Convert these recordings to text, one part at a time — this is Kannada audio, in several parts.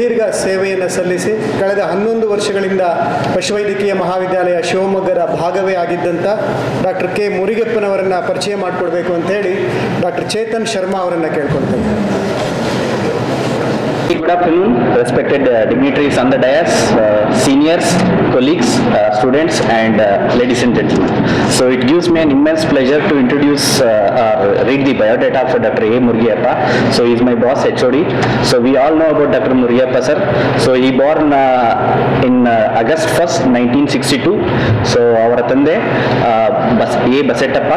ಸುದೀರ್ಘ ಸೇವೆಯನ್ನು ಸಲ್ಲಿಸಿ ಕಳೆದ 11 ವರ್ಷಗಳಿಂದ ಪಶುವೈದ್ಯಕೀಯ ಮಹಾವಿದ್ಯಾಲಯ ಶಿವಮೊಗ್ಗದ ಭಾಗವೇ ಆಗಿದ್ದಂಥ ಡಾಕ್ಟರ್ ಕೆ ಮುರಿಗೆಪ್ಪನವರನ್ನು ಪರಿಚಯ ಮಾಡಿಕೊಡ್ಬೇಕು ಅಂತೇಳಿ ಡಾಕ್ಟರ್ ಚೇತನ್ ಶರ್ಮಾ ಅವರನ್ನು ಕೇಳ್ಕೊಳ್ತೇನೆ. Good afternoon, respected dignitaries on the dais, seniors, colleagues, students, and ladies and gentlemen. So it gives me an immense pleasure to introduce, read the biodata for Dr. A. Murugappa. So he is my boss, HOD. So we all know about Dr. Murugappa, sir. So he born in August 1st, 1962. So our ತಂದೆ ಎ ಬಸೆಟ್ಟಪ್ಪ,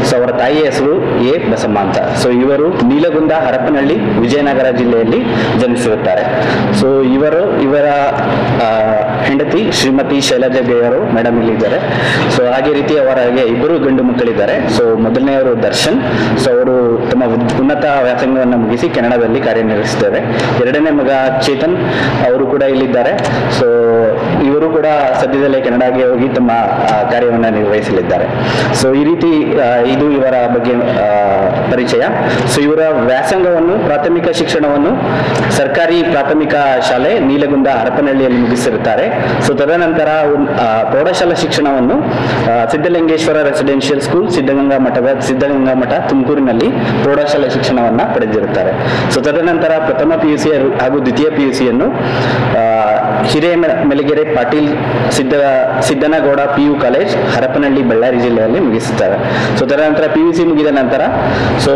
ಸೊ ಅವರ ತಾಯಿಯ ಹೆಸರು ಎ ಬಸಮ್ಮ ಅಂತ. ಸೊ ಇವರು ನೀಲಗುಂದ ಹರಪನಹಳ್ಳಿ ವಿಜಯನಗರ ಜಿಲ್ಲೆಯಲ್ಲಿ ಜನಿಸಿರುತ್ತಾರೆ. ಸೊ ಇವರ ಹೆಂಡತಿ ಶ್ರೀಮತಿ ಶೈಲಜಾ ಗೇಯರು ಮೇಡಮ್ ಇಲ್ಲಿದ್ದಾರೆ. ಸೊ ಹಾಗೆ ರೀತಿ ಅವರಿಗೆ ಇಬ್ಬರು ಗಂಡು ಮಕ್ಕಳಿದ್ದಾರೆ. ಸೊ ಮೊದಲನೆಯವರು ದರ್ಶನ್, ಸೊ ಅವರು ತಮ್ಮ ಉನ್ನತ ವ್ಯಾಸಂಗವನ್ನು ಮುಗಿಸಿ ಕೆನಡಾದಲ್ಲಿ ಕಾರ್ಯನಿರ್ವಹಿಸುತ್ತಾರೆ. ಎರಡನೇ ಮಗ ಚೇತನ್, ಅವರು ಕೂಡ ಇಲ್ಲಿದ್ದಾರೆ. ಸೊ ಇವರು ಕೂಡ ಸದ್ಯದಲ್ಲೇ ಕೆನಡಾಗೆ ಹೋಗಿ ತಮ್ಮ ಕಾರ್ಯವನ್ನು ನಿರ್ವಹಿಸಲಿದ್ದಾರೆ. ಸೊ ಈ ರೀತಿ ಇದು ಇವರ ಬಗ್ಗೆ ಪರಿಚಯ. ಸೊ ಇವರ ವ್ಯಾಸಂಗವನ್ನು, ಪ್ರಾಥಮಿಕ ಶಿಕ್ಷಣವನ್ನು ಸರ್ಕಾರಿ ಪ್ರಾಥಮಿಕ ಶಾಲೆ ನೀಲಗುಂದ ಹರಪನಹಳ್ಳಿಯಲ್ಲಿ ಮುಗಿಸಿರುತ್ತಾರೆ. ಸೊ ತದನಂತರ ಪ್ರೌಢಶಾಲಾ ಶಿಕ್ಷಣವನ್ನು ಸಿದ್ಧಲಿಂಗೇಶ್ವರ ರೆಸಿಡೆನ್ಷಿಯಲ್ ಸ್ಕೂಲ್ ಸಿದ್ಧಗಂಗಾ ಮಠ ತುಮಕೂರಿನಲ್ಲಿ ಪ್ರೌಢಶಾಲಾ ಶಿಕ್ಷಣವನ್ನು ಪಡೆದಿರುತ್ತಾರೆ. ಸೊ ತದನಂತರ ಪ್ರಥಮ PUC ಹಾಗೂ ದ್ವಿತೀಯ PUCಯನ್ನು ಹಿರೇಮೆಲಗೆರೆ ಪಾಟೀಲ್ ಸಿದ್ದನಗೌಡ PU ಕಾಲೇಜ್ ಹರಪನಹಳ್ಳಿ ಬಳ್ಳಾರಿ ಜಿಲ್ಲೆಯಲ್ಲಿ ಮುಗಿಸುತ್ತಾರೆ. ಸೊ ತದನಂತರ PUC ಮುಗಿದ ನಂತರ ಸೊ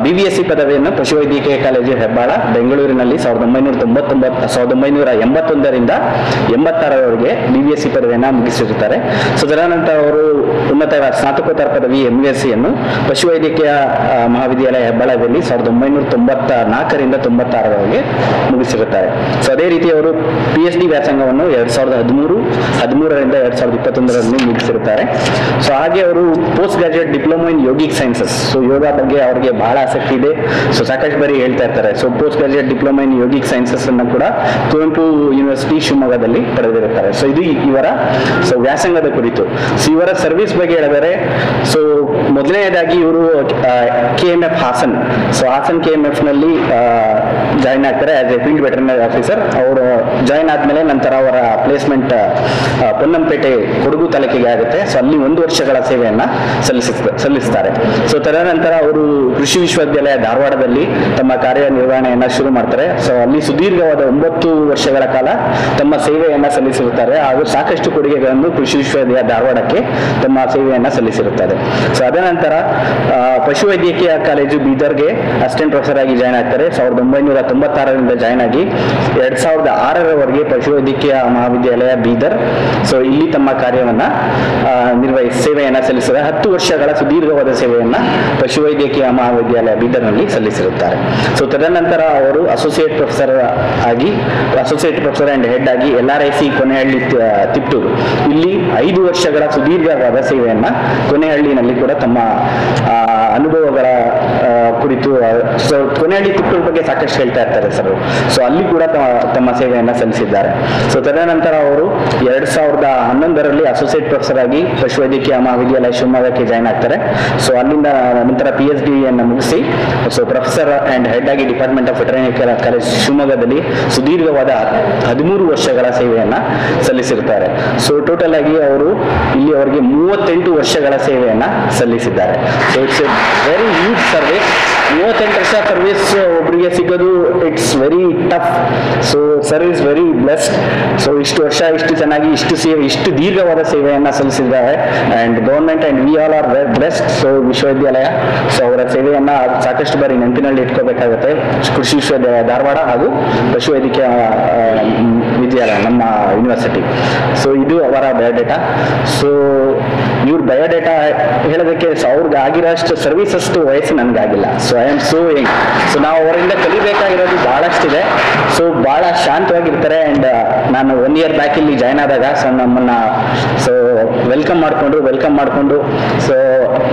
BVSC ಪದವಿಯನ್ನು ಪಶುವೈದ್ಯಕೀಯ ಕಾಲೇಜು ಹೆಬ್ಬಾಳ ಬೆಂಗಳೂರಿನಲ್ಲಿ 1981ರಿಂದ 86ರವರೆಗೆ BVSC ಪದವಿಯನ್ನು ಮುಗಿಸಿರುತ್ತಾರೆ. ಸೊ ತದನಂತರ ಅವರು ಉನ್ನತ ಸ್ನಾತಕೋತ್ತರ ಪದವಿ MVSCಯನ್ನು ಪಶುವೈದ್ಯಕೀಯ ಮಹಾವಿದ್ಯಾಲಯ ಹೆಬ್ಬಾಳದಲ್ಲಿ 1994ರಿಂದ 96ರವರೆಗೆ ಮುಗಿಸಿರುತ್ತಾರೆ. ಸೊ ಅದೇ ರೀತಿ ಅವರು PhD ವ್ಯಾಸಂಗವನ್ನು 2013ರಿಂದ 2021ರಲ್ಲಿ ಮುಗಿಸಿರುತ್ತಾರೆ. ಸೊ ಹಾಗೆ ಅವರು post graduate diploma in yogic sciences, so yoga ಬಗ್ಗೆ ಅವರಿಗೆ ಬಹಳ ಆಸಕ್ತಿ ಇದೆ. ಸೊ ಸಾಕಷ್ಟು ಬಾರಿ ಹೇಳ್ತಾ ಇರ್ತಾರೆ. So post graduate diploma in yogic sciences ಅನ್ನು ಕೂಡ ಕುವೆಂಪು ಯೂನಿವರ್ಸಿಟಿ ಶಿವಮೊಗ್ಗದಲ್ಲಿ ಪಡೆದಿರುತ್ತಾರೆ. ಸೊ ಇದು ಇವರ ವ್ಯಾಸಂಗದ ಕುರಿತು. ಸೊ ಇವರ ಸರ್ವಿಸ್ ಬಗ್ಗೆ ಹೇಳಿದರೆ, ಸೊ ಮೊದಲನೇದಾಗಿ ಇವರು KMF Hassan, so Hassan KMF ನಲ್ಲಿ ಜಾಯಿನ್ ಆಗ್ತಾರೆ as a field veterinary officer. ಅವರು ಜಾಯಿನ್ ಆದ್ಮೇಲೆ ನಂತರ ಅವರ ಪ್ಲೇಸ್ಮೆಂಟ್ ಪೊನ್ನಂಪೇಟೆ ಕೊಡಗು ತಾಲೂಕಿಗೆ ಆಗುತ್ತೆ. ಸೊ ಅಲ್ಲಿ 1 ವರ್ಷಗಳ ಸೇವೆಯನ್ನ ಸಲ್ಲಿಸ್ತಾರೆ. ಸೊ ತದನಂತರ ಅವರು ಕೃಷಿ ವಿಶ್ವವಿದ್ಯಾಲಯ ಧಾರವಾಡದಲ್ಲಿ ತಮ್ಮ ಕಾರ್ಯನಿರ್ವಹಣೆಯನ್ನ ಶುರು ಮಾಡ್ತಾರೆ. ಸೊ ಅಲ್ಲಿ ಸುದೀರ್ಘವಾದ 9 ವರ್ಷಗಳ ಕಾಲ ತಮ್ಮ ಸೇವೆಯನ್ನ ಸಲ್ಲಿಸಿರುತ್ತಾರೆ. ಹಾಗೂ ಸಾಕಷ್ಟು ಕೊಡುಗೆಗಳನ್ನು ಕೃಷಿ ವಿಶ್ವವಿದ್ಯಾಲಯ ಧಾರವಾಡಕ್ಕೆ ತಮ್ಮ ಸೇವೆಯನ್ನ ಸಲ್ಲಿಸಿರುತ್ತಾರೆ. ಸೊ ಅದ ನಂತರ ಪಶುವೈದ್ಯಕೀಯ ಕಾಲೇಜು ಬೀದರ್ಗೆ ಅಸಿಸ್ಟೆಂಟ್ ಪ್ರೊಫೆಸರ್ ಆಗಿ ಜಾಯ್ನ್ ಆಗ್ತಾರೆ. 1996ರಿಂದ ಜಾಯ್ನ್ ಆಗಿ 2006ರವರೆಗೆ ಪಶುವೈದ್ಯಕೀಯ ಮಹಾವಿದ್ಯಾಲಯ ಬೀದರ್, ಸೊ ಇಲ್ಲಿ ತಮ್ಮ ಕಾರ್ಯವನ್ನ ಸೇವೆಯನ್ನ ಸಲ್ಲಿಸಿದ್ದಾರೆ. 10 ವರ್ಷಗಳ ಸುದೀರ್ಘವಾದ ಸೇವೆಯನ್ನ ಪಶುವೈದ್ಯಕೀಯ ಮಹಾವಿದ್ಯಾಲಯ ಬೀದರ್ನಲ್ಲಿ ಸಲ್ಲಿಸಿರುತ್ತಾರೆ. ಸೊ ತದನಂತರ ಅವರು ಅಸೋಸಿಯೇಟ್ ಪ್ರೊಫೆಸರ್ ಅಂಡ್ ಹೆಡ್ ಆಗಿ LRIC ಕೊನೆಹಳ್ಳಿ ತಿಪ್ಟೂರು, ಇಲ್ಲಿ 5 ವರ್ಷಗಳ ಸುದೀರ್ಘವಾದ ಸೇವೆಯನ್ನ ಕೊನೆಹಳ್ಳಿನಲ್ಲಿ ಕೂಡ ತಮ್ಮ ಅನುಭವಗಳ ಕುರಿತು, ಸೊ ಕೊನೆಹಳ್ಳಿ ತಿಪ್ಟೂರು ಬಗ್ಗೆ ಸಾಕಷ್ಟು ಹೇಳ್ತಾ ಇರ್ತಾರೆ ಸರ್. ಸೊ ಅಲ್ಲಿ ಕೂಡ ತಮ್ಮ ಸೇವೆಯನ್ನ ಸಲ್ಲಿಸಿದ್ದಾರೆ. ಸೊ ತದನಂತರ ಅವರು 2011ರಲ್ಲಿ ಅಸೋಸಿಯೇಟ್ ಪ್ರೊಫೆಸರ್ ಆಗಿ ಪಶುವೈದ್ಯಕೀಯ ಮಹಾವಿದ್ಯಾಲಯ ಶಿವಮೊಗ್ಗಕ್ಕೆ ಜಾಯ್ನ್ ಆಗ್ತಾರೆ. ಸೊ ಅಲ್ಲಿಂದ ನಂತರ PhD ಅನ್ನು ಮುಗಿಸಿ ಸೊ ಪ್ರೊಫೆಸರ್ ಅಂಡ್ ಹೆಡ್ ಆಗಿ ಡಿಪಾರ್ಟ್ಮೆಂಟ್ ಆಫ್ ವೆಟರ್ನರಿ ಕಾಲೇಜ್ ಶಿವಮೊಗ್ಗದಲ್ಲಿ ಸುದೀರ್ಘವಾದ 13 ವರ್ಷಗಳ ಸೇವೆಯನ್ನ ಸಲ್ಲಿಸಿರ್ತಾರೆ. ಸೊ ಟೋಟಲ್ ಆಗಿ ಅವರು ಇಲ್ಲಿ ಅವರಿಗೆ 38 ವರ್ಷಗಳ ಸೇವೆಯನ್ನ ಸಲ್ಲಿಸಿದ್ದಾರೆ. So it's A very huge service. 38 ವರ್ಷ ಸರ್ವಿಸ್ ಒಬ್ಬರಿಗೆ ಸಿಗೋದು it's very tough. So sir is very blessed. So ಇಷ್ಟು ವರ್ಷ ಇಷ್ಟು ಚೆನ್ನಾಗಿ ಇಷ್ಟು ದೀರ್ಘವಾದ ಸೇವೆಯನ್ನ ಸಲ್ಲಿಸಿದ್ದಾರೆ. And government and we all are very blessed. So ವಿಶ್ವವಿದ್ಯಾಲಯ ಸೊ ಅವರ ಸೇವೆಯನ್ನ ಸಾಕಷ್ಟು ಬಾರಿ ನೆನಪಿನಲ್ಲಿ ಇಟ್ಕೋಬೇಕಾಗುತ್ತೆ. ಕೃಷಿ ವಿಶ್ವವಿದ್ಯಾಲಯ ಧಾರವಾಡ ಹಾಗೂ ಪಶುವೈದ್ಯಕೀಯ ವಿದ್ಯಾಲಯ ನಮ್ಮ ಯೂನಿವರ್ಸಿಟಿ. ಸೊ ಇದು ಅವರ ಬಯೋಡೇಟಾ. ಸೊ ಇವ್ರ ಬಯೋಡೇಟಾ ಹೇಳೋದಕ್ಕೆ ಅವ್ರಿಗೆ ಆಗಿರೋಷ್ಟು ಸರ್ವಿಸ್ ಅಷ್ಟು ವಯಸ್ಸು ನನಗಾಗಿಲ್ಲ. So I am so young. So ನಾವು ಅವರಿಂದ ಕಲಿಬೇಕಾಗಿರೋದು ಬಹಳಷ್ಟಿದೆ. ಸೊ ಬಹಳ ಶಾಂತವಾಗಿರ್ತಾರೆ. ಅಂಡ್ ನಾನು 1 year ಬ್ಯಾಕ್ ಇಲ್ಲಿ ಜಾಯ್ನ್ ಆದಾಗ ಸೊ ನಮ್ಮನ್ನ ಸೊ ವೆಲ್ಕಮ್ ಮಾಡಿಕೊಂಡು ಸೊ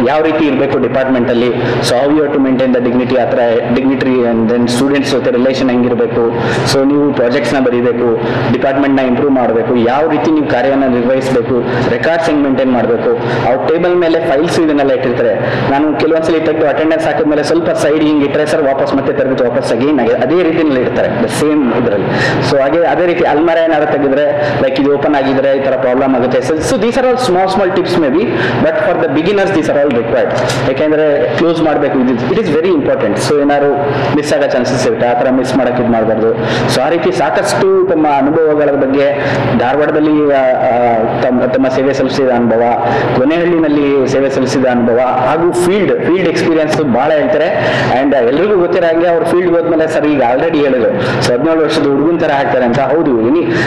ಯಾವ ರೀತಿ ಇರಬೇಕು ಡಿಪಾರ್ಟ್ಮೆಂಟ್ ಅಲ್ಲಿ, so how you to maintain the dignity, ಆ ಥರ ಡಿಗ್ನಿಟರಿ ಅಂಡ್ ದೆನ್ ಸ್ಟೂಡೆಂಟ್ಸ್ ಜೊತೆ ರಿಲೇಷನ್ ಹೆಂಗಿರಬೇಕು, ಸೊ ನೀವು ಪ್ರಾಜೆಕ್ಟ್ಸ್ನ ಬರೀಬೇಕು, ಡಿಪಾರ್ಟ್ಮೆಂಟ್ನ ಇಂಪ್ರೂವ್ ಮಾಡಬೇಕು, ಯಾವ ರೀತಿ ನೀವು ಕಾರ್ಯನ ನಿರ್ವಹಿಸಬೇಕು, ರೆಕಾರ್ಡ್ಸ್ ಹೆಂಗ್ ಮೇಂಟೈನ್ ಮಾಡಬೇಕು, ಅವ್ರ ಟೇಬಲ್ ಮೇಲೆ ಫೈಲ್ಸ್ ಇದನ್ನೆಲ್ಲ ಇಟ್ಟಿರ್ತಾರೆ. ನಾನು ಕೆಲವೊಂದ್ಸಲಿ ತೆಗೆದು ಅಟೆಂಡೆನ್ಸ್ ಹಾಕಿದ್ಮೇಲೆ ಸ್ವಲ್ಪ ಸೈಡ್ ಹಿಂಗೆ ಇಟ್ಟರೆ ಸರ್ ವಾಪಸ್ ಮತ್ತೆ ತೆಗೆದು ವಾಪಸ್ ಅಗೇನ್ ಅದೇ ರೀತಿಯಲ್ಲಿ ಇರ್ತಾರೆ ದ ಸೇಮ್ ಇದರಲ್ಲಿ. ಸೊ ಅದೇ ರೀತಿ ಅಲ್ಮಾರ ಏನಾದ್ರು ತೆಗೆದ್ರೆ ಲೈಕ್ ಇದು ಓಪನ್ ಆಗಿದ್ರೆ ಈ ತರ ಪ್ರಾಬ್ಲಮ್ ಆಗುತ್ತೆ. So these are all small tips may be, but for the beginners these are all required. ಯಾಕೆಂದ್ರೆ ಕ್ಲೋಸ್ ಮಾಡಬೇಕು, it is very important. So ಏನಾದ್ರು ಮಿಸ್ ಆಗೋ ಚಾನ್ಸಸ್ ಇರುತ್ತೆ, ಆ ಥರ ಮಿಸ್ ಮಾಡಕ್ಕೆ ಇದು ಮಾಡಬಾರ್ದು. ಸೊ ಆ ರೀತಿ ಸಾಕಷ್ಟು ತಮ್ಮ ಅನುಭವಗಳ ಬಗ್ಗೆ ಧಾರವಾಡದಲ್ಲಿ ತಮ್ಮ ಸೇವೆ ಸಲ್ಲಿಸಿದ ಅನುಭವ, ಕೊನೆಹಳ್ಳಿನಲ್ಲಿ ಸೇವೆ ಸಲ್ಲಿಸಿದ ಅನುಭವ ಹಾಗೂ ಫೀಲ್ಡ್ ಎಕ್ಸ್ಪೀರಿಯನ್ಸ್ ಬಹಳ ಹೇಳ್ತಾರೆ. ಅಂಡ್ ಎಲ್ರಿಗೂ ಗೊತ್ತಿರೋ ಹಾಗೆ ಅವ್ರು ಫೀಲ್ಡ್ ಹೋದ್ಮೇಲೆ ಸರ್ ಈಗ ಆಲ್ರೆಡಿ ಹೇಳಿದ್ರು, ಸೊ 17 ವರ್ಷದ ಹುಡುಗನ್ ತರ ಹಾಕ್ತಾರೆ ಅಂತ. ಹೌದು,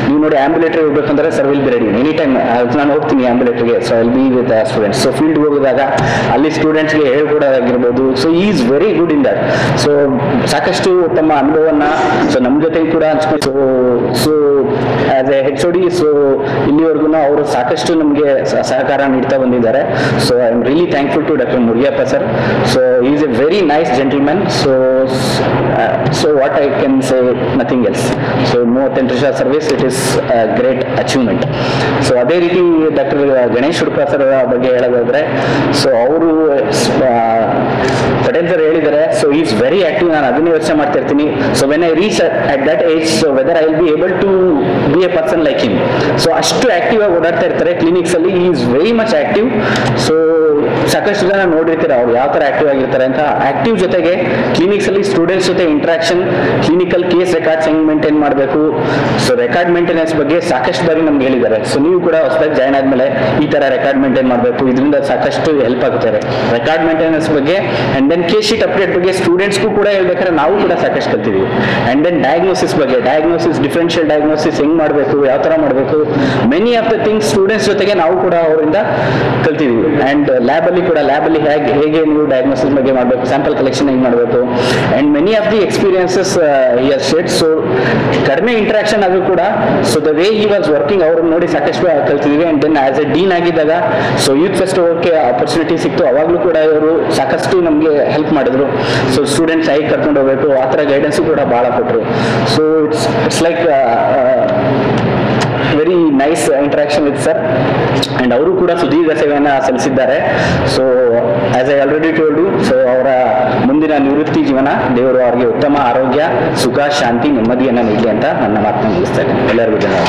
ನೀವು ನೋಡಿ ಆಂಬ್ಯುಲೇಟರಿ ಹೋಗ್ಬೇಕಂದ್ರೆ sir will be ready any time. ನಾನು ಹೋಗ್ತೀನಿ ಆಂಬ್ಯುಲೇಟರಿಗೆ, so I'll be with students. So field ಹೋಗಿದಾಗ ಅಲ್ಲಿ ಸ್ಟೂಡೆಂಟ್ಸ್ಗೆ ಹೇಳ್ಕೊಡೋದಾಗಿರ್ಬೋದು. ಸೊ ಈ is very good in that. So ಸಾಕಷ್ಟು ತಮ್ಮ ಅನುಭವವನ್ನ ಸೊ ನಮ್ಮ ಜೊತೆ ಕೂಡ ಹಂಚ್ಕೊಂಡು so as a HOD so ಇಲ್ಲಿವರೆಗೂ ಅವರು ಸಾಕಷ್ಟು ನಮಗೆ ಸಹಕಾರ ನೀಡ್ತಾ ಬಂದಿದ್ದಾರೆ. So I am really thankful to doctor Muriyappa sir. So is a very nice gentleman. So what I can say, nothing else. So no authentic service, it is a great achievement. So ಅದೇ ರೀತಿ ಡಾಕ್ಟರ್ ಗಣೇಶ್ ಹುಡುಪ ಸರ್ ಬಗ್ಗೆ ಹೇಳೋದಾದ್ರೆ, ಸೊ ಅವರು ಪಟೇಲ್ ಸರ್ ಹೇಳಿದ್ದಾರೆ, ಸೊ ಈಸ್ ವೆರಿ ಆಕ್ಟಿವ್. ನಾನು ಅದನ್ನೇ ಯೋಚನೆ ಮಾಡ್ತಾ ಇರ್ತೀನಿ. So when I reach at that age, so whether I will be able to be a person like him. So ಅಷ್ಟು ಆಕ್ಟಿವ್ ಆಗಿ ಓಡಾಡ್ತಾ ಇರ್ತಾರೆ ಕ್ಲಿನಿಕ್ಸ್ ಅಲ್ಲಿ. Is very much active. So ಸಾಕಷ್ಟು ಜನ ನೋಡಿರ್ತೀರ ಅವ್ರು ಯಾವ ತರ ಆಕ್ಟಿವ್ ಆಗಿರ್ತಾರೆ ಅಂತ. ಆಕ್ಟಿವ್ ಜೊತೆಗೆ ಕ್ಲಿನಿಕ್ಸ್ ಅಲ್ಲಿ ಸ್ಟೂಡೆಂಟ್ಸ್ ಜೊತೆ ಇಂಟ್ರಾಕ್ಷನ್, ಕ್ಲಿನಿಕಲ್ ಕೇಸ್ ರೆಕಾರ್ಡ್ಸ್ ಹೆಂಗ್ ಮೇಂಟೈನ್ ಮಾಡಬೇಕು, ಸೊ ರೆಕಾರ್ಡ್ ಮೇಂಟೆನೆನ್ಸ್ ಬಗ್ಗೆ ಸಾಕಷ್ಟು ಬಾರಿ ನಮ್ಗೆ ಹೇಳಿದ್ದಾರೆ. ಸೊ ನೀವು ಕೂಡ ಹೊಸದಾಗಿ ಜಾಯ್ನ್ ಆದ್ಮೇಲೆ ಈ ತರ ರೆಕಾರ್ಡ್ ಮೇಂಟೈನ್ ಮಾಡಬೇಕು, ಇದರಿಂದ ಸಾಕಷ್ಟು ಹೆಲ್ಪ್ ಆಗುತ್ತಾರೆ ರೆಕಾರ್ಡ್ ಮೇಂಟೆನೆನ್ಸ್ ಬಗ್ಗೆ. And then case sheet update ಬಗ್ಗೆ ಸ್ಟೂಡೆಂಟ್ಸ್ಗೂ ಕೂಡ ಹೇಳ್ಬೇಕಾದ್ರೆ ನಾವು ಕೂಡ ಸಾಕಷ್ಟು ಕಲ್ತಿದೀವಿ. ಅಂಡ್ ದೆನ್ ಡಯಾಗ್ನೋಸಿಸ್ ಬಗ್ಗೆ, ಡಿಫರೆನ್ಷಿಯಲ್ ಡಯಾಗ್ನೋಸಿಸ್ ಹೆಂಗ್ ಮಾಡಬೇಕು, ಯಾವ ತರ ಮಾಡಬೇಕು, many of the things students ಜೊತೆಗೆ ನಾವು ಕೂಡ ಅವರಿಂದ ಕಲ್ತಿದೀವಿ. ಅಂಡ್ ಲ್ಯಾಬಲ್ಲಿ ಹೇಗೆ ನೀವು ಡಯಾಗ್ನೋಸಿಸ್ ಬಗ್ಗೆ ಮಾಡಬೇಕು, ಸ್ಯಾಂಪಲ್ ಕಲೆಕ್ಷನ್ ಹೆಂಗ್ ಮಾಡಬೇಕು, and many of the experiences shared. So ಕಡಿಮೆ ಇಂಟ್ರಾಕ್ಷನ್ ಆದ್ರೂ ಕೂಡ so the way he was working ಅವ್ರನ್ನ ನೋಡಿ ಸಾಕಷ್ಟು ಕಲ್ತಿದ್ವಿ. And then as a dean ಆಗಿದ್ದಾಗ ಸೊ ಯೂತ್ ಫೆಸ್ಟಿವಲ್ಗೆ ಆಪರ್ಚುನಿಟಿ ಸಿಕ್ತು. ಅವಾಗಲೂ ಕೂಡ ಇವರು ಸಾಕಷ್ಟು ನಮಗೆ ಹೆಲ್ಪ್ ಮಾಡಿದ್ರು. ಸೊ ಸ್ಟೂಡೆಂಟ್ಸ್ ಹೇಗೆ ಕರ್ಕೊಂಡು ಹೋಗ್ಬೇಕು ಆ ಥರ ಗೈಡೆನ್ಸು ಕೂಡ ಭಾಳ ಕೊಟ್ಟರು. So it's like very nice interaction with sir. And ಅವರು ಕೂಡ ಸುದೀರ್ಘ ಸೇವೆಯನ್ನು ಸಲ್ಲಿಸಿದ್ದಾರೆ. So as I already told you, so ಅವರ ಮುಂದಿನ ನಿವೃತ್ತಿ ಜೀವನ ದೇವರು ಅವರಿಗೆ ಉತ್ತಮ ಆರೋಗ್ಯ, ಸುಖ, ಶಾಂತಿ, ನೆಮ್ಮದಿಯನ್ನು ನೀಡಲಿ ಅಂತ ನನ್ನ ಮಾತನ್ನು ಮುಗಿಸ್ತಾ ಇದ್ದೇನೆ. ಎಲ್ಲರಿಗೂ ಧನ್ಯವಾದ.